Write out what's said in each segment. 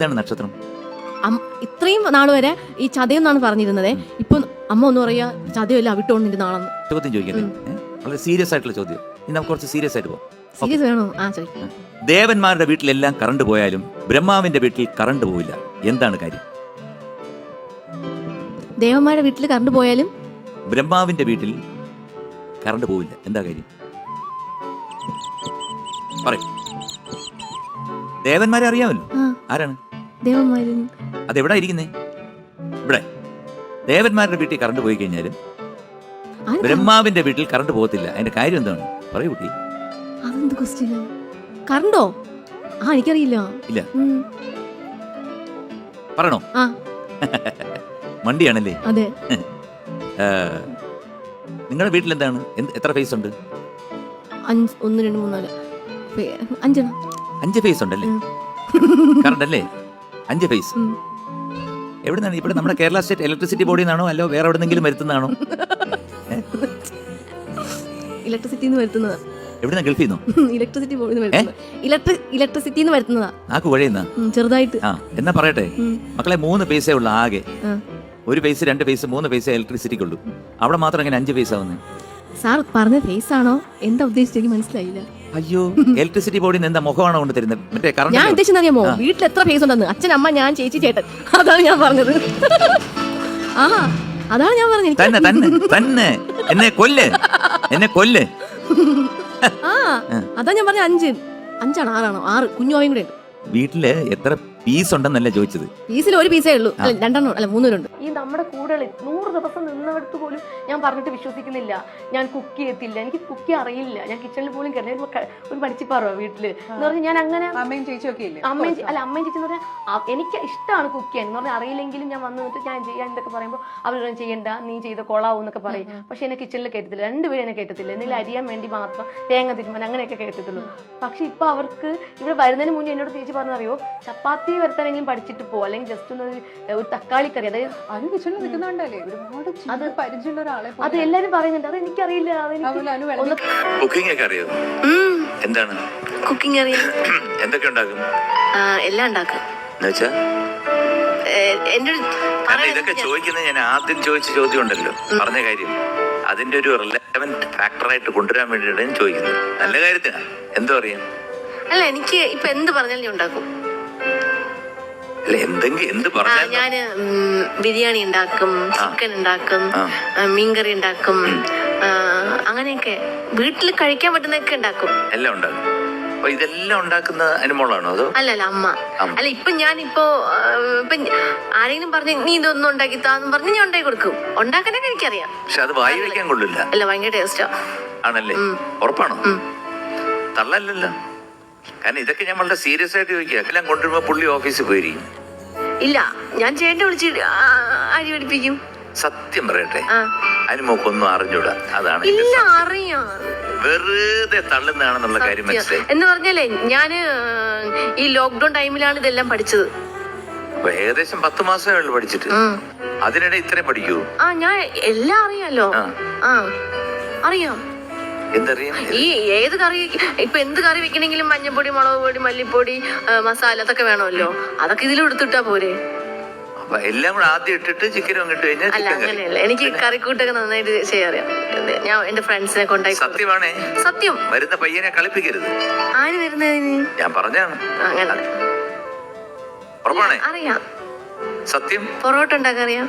എന്താണ് നക്ഷത്രം? ഇത്രയും നാൾ വരെ ഈ ചതയം എന്നാണ് പറഞ്ഞിരുന്നത്. ഇപ്പൊ അമ്മ ഒന്ന് പറയാ ചതയല്ല വിട്ടോണ്ടിരുന്നാണെന്ന്. ചോദ്യം ചോദിക്കട്ടെ, വളരെ സീരിയസ് ആയിട്ടുള്ള ചോദ്യം. ഇനി നമുക്ക് കുറച്ച് സീരിയസ് ആയിട്ട് പോകാം. സീരിയസ് വേണോ? ചോദിക്കാം. ദേവന്മാരുടെ വീട്ടിലെല്ലാം കറണ്ട് പോയാലും ബ്രഹ്മാവിന്റെ വീട്ടിൽ കറണ്ട് പോവില്ല. എന്താണ് കാര്യം? ദേവന്മാരുടെ വീട്ടിൽ കറണ്ട് പോയാലും ബ്രഹ്മാവിന്റെ വീട്ടിൽ കറണ്ട് പോവില്ല. എന്താ കാര്യം? പറയും. ദേവന്മാരെ അറിയാമല്ലോ. ആരാണ് ദേവന്മാര്? അതെവിടാ ഇരിക്കുന്നേ? ഇവിടെ. ദേവന്മാരുടെ വീട്ടിൽ കറണ്ട് പോയി കഴിഞ്ഞാലും ബ്രഹ്മാവിന്റെ വീട്ടിൽ കറണ്ട് പോകത്തില്ല. അതിന്റെ കാര്യം എന്താണ്? പറയൂ കുട്ടി. അതെന്ത് ക്വസ്റ്റ്യൻ? കറണ്ടോ? എനിക്കറിയില്ല. ഇല്ല, പറയണോ? മണ്ടിയാണല്ലേ? അതെ. നിങ്ങളുടെ വീട്ടിൽ എന്താണ്, എത്ര ഫേസ് ഉണ്ട്? 1 2 3 4 5 5 ഫേസ് ഉണ്ടല്ലേ? കറണ്ട് അല്ലേ? 5 ഫേസ്. എവിടുന്നാണ്? ഇവിടെ നമ്മുടെ കേരള സ്റ്റേറ്റ് ഇലക്ട്രിസിറ്റി ബോർഡിൽ നിന്നാണോ അല്ലോ വേറെ എവിടെന്നെങ്കിലും വരുത്തുന്നതാണോ? ഇലക്ട്രിസിറ്റിന്ന് വരുത്തുന്നതാ. എവിടുന്ന? ഗൾഫിൽ നിന്നോ? ഇലക്ട്രിസിറ്റി ബോർഡിൽ ഇലക്ട്രിസിറ്റിന്ന് വരുത്തുന്നതാ. ആക്ക് കുഴയുന്ന ചെറുതായിട്ട്. എന്നാ പറയട്ടെ മക്കളെ, 3 പൈസേ ഉള്ളു ആകെ. 1 പൈസ 2 പൈസ 3 പൈസ ഇലക്ട്രിസിറ്റിക്കുള്ളൂ. അവിടെ മാത്രം എങ്ങനെ 5 പൈസ ആവുന്നത്? സാർ പറഞ്ഞ ഫേസ് ആണോ എന്താ ഉദ്ദേശിച്ചത്? മനസ്സിലായില്ല. അയ്യോ, ഇലക്ട്രിസിറ്റി ബോർഡിൽ നിന്ന് എന്താ മുഖമാണോ കൊണ്ട് തരുന്നത്? മറ്റേ ഞാൻ ഉദ്ദേശിച്ചറിയാമോ, വീട്ടിൽ എത്ര ഫേസ് ഉണ്ടെന്ന്. അച്ഛൻ, അമ്മ, ഞാൻ, ചേച്ചി, ചേട്ടൻ. അതാണ് ഞാൻ പറഞ്ഞത്. അതാണ് ഞാൻ പറഞ്ഞത്. തന്നെ തന്നെ തന്നെ എന്നെ കൊല്ല്, എന്നെ കൊല്ല്. അതാ ഞാൻ പറഞ്ഞ 5 5ആണോ 6ആണോ? 6. കുഞ്ഞുവായും കൂടെ ഉണ്ട്. വീട്ടില് എത്ര പീസ് ഉണ്ടെന്നല്ല ചോദിച്ചത്. പീസിൽ 1 പീസേ ഉള്ളൂ. 2 അല്ല 3 പേരുണ്ട്. ഈ നമ്മുടെ കൂടെ 100 ദിവസം നിന്നവർക്ക് പോലും ഞാൻ പറഞ്ഞിട്ട് വിശ്വസിക്കുന്നില്ല. ഞാൻ കുക്ക് ചെയ്യത്തില്ല, എനിക്ക് കുക്ക് അറിയില്ല, ഞാൻ കിച്ചണിൽ പോലും കയറി ഒരു പഠിച്ചിപ്പാറോ വീട്ടില് എന്ന് പറഞ്ഞാൽ ഞാൻ അങ്ങനെ. അമ്മയും ചേച്ചി എന്ന് പറഞ്ഞാൽ എനിക്ക് ഇഷ്ടമാണ് കുക്ക് ചെയ്യാൻ എന്ന് പറഞ്ഞാൽ അറിയില്ലെങ്കിലും ഞാൻ വന്നിട്ട് ഞാൻ ചെയ്യാൻ എന്നൊക്കെ പറയുമ്പോൾ അവർ ചെയ്യണ്ട, നീ ചെയ്ത കൊളാവും എന്നൊക്കെ പറയും. പക്ഷെ എന്നെ കിച്ചണിൽ കയറ്റത്തില്ല. 2 പേരും എന്നെ കയറ്റത്തില്ല. എന്തെങ്കിലും അരിയാൻ വേണ്ടി മാത്രം തേങ്ങ തിരുമാൻ അങ്ങനെയൊക്കെ കയറ്റത്തുള്ളൂ. പക്ഷെ ഇപ്പൊ അവർക്ക് ഇവിടെ വരുന്നതിന് മുന്നേ എന്നോട് ചേച്ചി പറഞ്ഞറിയോ, ചപ്പാത്തി വരുത്താനെങ്കിലും പഠിച്ചിട്ട് പോ, അല്ലെങ്കിൽ ജസ്റ്റ് ഒരു തക്കാളി കറി. അതായത് അത് എല്ലാരും പറയുന്നുണ്ട്. അത് എനിക്കറിയില്ല. കുക്കിംഗ് ഒക്കെ അറിയോ? എന്താണ് കുക്കിംഗ് അറിയാം. എന്തൊക്കെ ഉണ്ടാക്കും? എല്ലാം ഉണ്ടാക്കും. ഇതൊക്കെ ചോദിക്കുന്നത് ഞാൻ ആദ്യം ചോദിച്ച ചോദ്യം ഉണ്ടല്ലോ, പറഞ്ഞ കാര്യം അതിന്റെ ഒരു റിലവന്റ് ഫാക്ടറായിട്ട് കൊണ്ടുവരാൻ വേണ്ടിയിട്ടാണ് ഞാൻ ചോദിക്കുന്നത്. നല്ല കാര്യത്തിനാ. എന്തോ അറിയാം? അല്ല, എനിക്ക് ഇപ്പൊ എന്ത് പറഞ്ഞാലും ഞാൻ ഉണ്ടാക്കും. ഞാന് ബിരിയാണി ഉണ്ടാക്കും, ചിക്കൻ ഉണ്ടാക്കും, മീൻകറി ഉണ്ടാക്കും, അങ്ങനെയൊക്കെ വീട്ടിൽ കഴിക്കാൻ പറ്റുന്നൊക്കെ ഉണ്ടാക്കും. എല്ലാം ഉണ്ടാക്കും. ഇതെല്ലാം ഉണ്ടാക്കുന്ന അനുമോളാണോ അതോ? അല്ല, അമ്മ. അല്ല, ഇപ്പൊ ഞാനിപ്പോ ആരെങ്കിലും പറഞ്ഞു നീ ഇതൊന്നും ഉണ്ടാക്കി താന്ന് പറഞ്ഞ് ഞാൻ ഉണ്ടാക്കി കൊടുക്കും. ഉണ്ടാക്കാനൊക്കെ എനിക്കറിയാം. പക്ഷെ അത് വായി വയ്ക്കാൻ കൊള്ളില്ല. അല്ല, ഭയങ്കര ടേസ്റ്റാ. ആണല്ലേ? ഉറപ്പാണോ? തള്ളല്ലോ. കാരണം ഇതൊക്കെ ഞാൻ വളരെ സീരിയസ് ആയിട്ട് ചോദിക്കുക. എല്ലാം കൊണ്ടുവരുമ്പോ പുള്ളി ഓഫീസിൽ പോയിരിക്കും. ഇല്ല, ഞാൻ ചേട്ടൻ വിളിച്ചിട്ട് അരി പഠിപ്പിക്കും. സത്യം പറയട്ടെ, അനുമോക്കൊന്നും അറിഞ്ഞൂടാ. അതാണ് ഇല്ല, അറിയാം. വെറുതെ തള്ളുന്നതാണെന്നുള്ള കാര്യം മനസ്സിലായി. എന്ന് പറഞ്ഞാലേ ഞാന് ഈ ലോക്ക്ഡൌൺ ടൈമിലാണ് ഇതെല്ലാം പഠിച്ചത്. അപ്പൊ ഏകദേശം 10 മാസമേ ഉള്ളു പഠിച്ചിട്ട്. അതിനിടെ ഇത്രയും പഠിക്കൂ? ഞാൻ എല്ലാം അറിയാലോ. അറിയാം. എന്തറിയാം? ഈ ഏത് കറി, ഇപ്പൊ എന്ത് കറി വെക്കണെങ്കിലും മഞ്ഞപ്പൊടി, മുളക് പൊടി, മല്ലിപ്പൊടി, മസാല അതൊക്കെ വേണമല്ലോ. അതൊക്കെ ഇതിലും എടുത്തിട്ടാ പോരെ? എല്ലാം കൂടെ ആദ്യം ഇട്ടിട്ട് ചിക്കനും ഇട്ട് കഴിഞ്ഞാൽ? അല്ല, അങ്ങനെയല്ല. എനിക്ക് കറിക്കൂട്ടൊക്കെ നന്നായിട്ട് ചെയ്യാറിയാം. ഞാൻ എന്റെ ഫ്രണ്ട്സിനെ കൊണ്ടായി. സത്യമാണേ? സത്യം. വരുന്ന പയ്യനെ കളിപ്പിക്കരുത്. ആര് വരുന്നതിന്? ഞാൻ പറഞ്ഞാണ്. അങ്ങനെ ഉറപ്പാണേ? അറിയാം. സത്യം. പൊറോട്ട ഉണ്ടാക്കാൻ അറിയാം.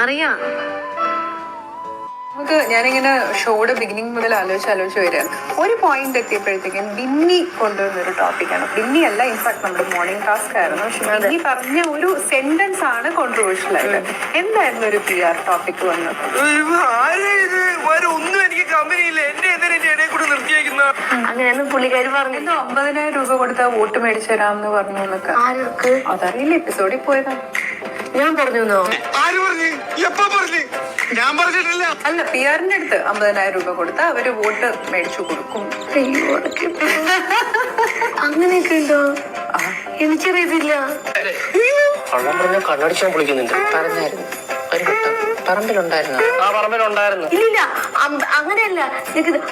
അറിയാം. നമുക്ക് ഞാനിങ്ങനെ ഷോയുടെ ബിഗിനിങ് മുതൽ ആലോചിച്ച് വരികയാണ്. ഒരു പോയിന്റ് എത്തിയപ്പോഴത്തേക്കും ബിന്നി കൊണ്ടുവന്നൊരു ടോപ്പിക്കാണ്. ബിന്നി അല്ല, ഇൻഫാക്ട് നമ്മുടെ മോർണിംഗ് ടാസ്ക് ആയിരുന്നു. പക്ഷെ ബിന്നി പറഞ്ഞ ഒരു സെന്റൻസ് ആണ് കോൺട്രവേഴ്ഷ്യൽ ആയിട്ട്. എന്തായിരുന്നു ഒരു PR ടോപ്പിക് വന്നത്? അങ്ങനെയൊന്നും പുള്ളിക്കാരി പറഞ്ഞു. 50,000 രൂപ കൊടുത്താൽ വോട്ട് മേടിച്ചു തരാമെന്ന് പറഞ്ഞു എന്നൊക്കെ. അതറിയില്ല, എപ്പിസോഡിൽ പോയതാണ്. ഞാൻ പറഞ്ഞു? അല്ല, PR-ന്റെ അടുത്ത് 50,000 രൂപ കൊടുത്താൽ അവര് വോട്ട് മേടിച്ചു കൊടുക്കും. അങ്ങനെയൊക്കെ ഉണ്ടോ? എനിക്കറിയത്തില്ല. കണ്ണടിച്ചാൻ വിളിക്കുന്നുണ്ട്. പറഞ്ഞായിരുന്നു. പറമ്പിലുണ്ടായിരുന്നു. ആ പറമ്പിലുണ്ടായിരുന്നു. ഇല്ലില്ല, അങ്ങനെയല്ല.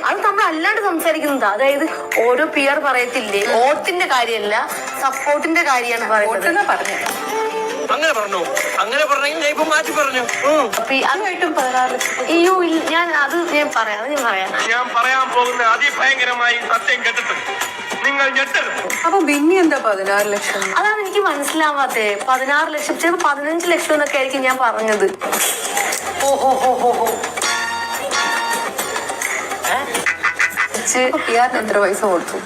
അത് നമ്മൾ അല്ലാണ്ട് സംസാരിക്കുന്നതാ. അതായത് ഓരോ പിയർ പറയത്തില്ലേ, വോട്ടിന്റെ കാര്യമല്ല, സപ്പോർട്ടിന്റെ കാര്യമാണ് പറയുന്നത്. പറഞ്ഞത് അങ്ങനെ പറഞ്ഞു. അങ്ങനെ പറഞ്ഞെങ്കിൽ ഞാൻ ഇപ്പൊ മാറ്റി പറഞ്ഞു. അതുമായിട്ടും 16 ലക്ഷം. അയ്യോ ഞാൻ പറയാം. ഞാൻ പറയാൻ പോകുന്ന അതിഭയങ്കരമായി സത്യം കേട്ടിട്ട് നിങ്ങൾ ഞെട്ടരുത്. അപ്പൊ ബിന്നി എന്താ 16 ലക്ഷം? അതാണ് എനിക്ക് മനസ്സിലാവാത്തേ. 16 ലക്ഷം, ചിലപ്പോ 15 ലക്ഷം എന്നൊക്കെ ആയിരിക്കും ഞാൻ പറഞ്ഞത്. പിയാറിന് എത്ര പൈസ കൊടുത്തു?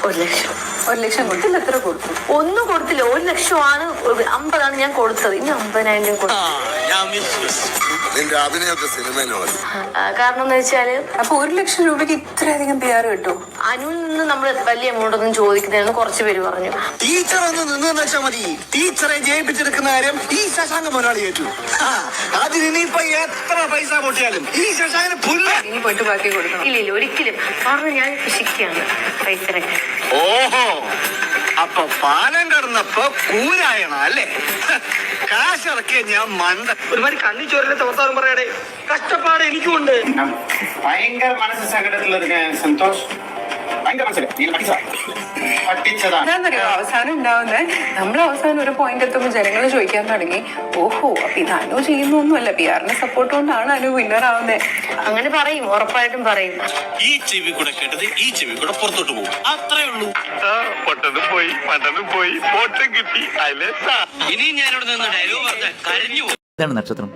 1 ലക്ഷം. 1 ലക്ഷം കൊടുത്തില്ല. എത്ര കൊടുത്തു? ഒന്നും കൊടുത്തില്ല. 1 ലക്ഷമാണ്, 50 ഞാൻ കൊടുത്തത്. ഇനി 50,000 കൊടുത്തു. നിന്റെ അഭിനയൊക്കെ സിനിമയിലാണ്. കാരണം എന്ന് വെച്ചാല് അപ്പൊ 1 ലക്ഷം രൂപയ്ക്ക് ഇത്രയധികം പിയാർ കിട്ടും? അനുവിൽ നിന്ന് നമ്മൾ വലിയ എമൗണ്ട് ഒന്നും ചോദിക്കുന്നതെന്ന് കുറച്ച് പേര് പറഞ്ഞു. ടീച്ചർ ഒന്ന് നിന്ന് വെച്ചാൽ മതി. ടീച്ചറെ ജയിപ്പിച്ചെടുക്കുന്ന കാര്യം ഈ ശശാങ്ക മുതലാളി ഏറ്റു. അതിന് ഇനിയിപ്പോ എത്ര പൈസ പൊട്ടിയാലും ഈ ശശാങ്കന് പുല്ല്. ഇനി പോയിട്ട് ബാക്കി കൊടുക്കണം. ഇല്ല ഒരിക്കലും. കാരണം ഞാൻ കൃഷിക്കാണ് പൈസയൊക്കെ. ഓഹോ, അപ്പൊ പാലം കടന്നപ്പോ കൂരായണ അല്ലേ? കാശിറക്കിയ ഞാൻ മണ്ട. ഒരുമാതിരി കണ്ണി ചോരത്തെ വർത്താനം പറയടേ. കഷ്ടപ്പാട് എനിക്കുണ്ട്. ഭയങ്കര മനസ്സ് സങ്കടത്തിലൊരു സന്തോഷ്. ഭയങ്കര പഠിച്ചതാണ്. എന്താണെന്നറിയോ അവസാനം ഉണ്ടാവുന്നത്? നമ്മൾ അവസാനം ഒരു പോയിന്റ് എത്തുമ്പോൾ ജനങ്ങൾ ചോദിക്കാൻ തുടങ്ങി, ഓഹോ അപ്പൊ ഇത് അനു ചെയ്യുന്നൊന്നുമല്ല, പിയാറിന്റെ സപ്പോർട്ട് കൊണ്ടാണ് അനു വിന്നർ ആവുന്നത്. അങ്ങനെ പറയും, ഉറപ്പായിട്ടും പറയും. ഈ ചെവി കൂടെ കേട്ടത് ഈ ചെവി കൂടെ പുറത്തോട്ട് പോകും. അത്രേ ഉള്ളൂ. പൊട്ടതും പോയി, പട്ടതും പോയി, ഫോട്ടോ കിട്ടി. ഇനി ഞാനിവിടെ നിന്ന് ഡയലോഗ് പറഞ്ഞ കരഞ്ഞു. ഇതാണ് നക്ഷത്രം.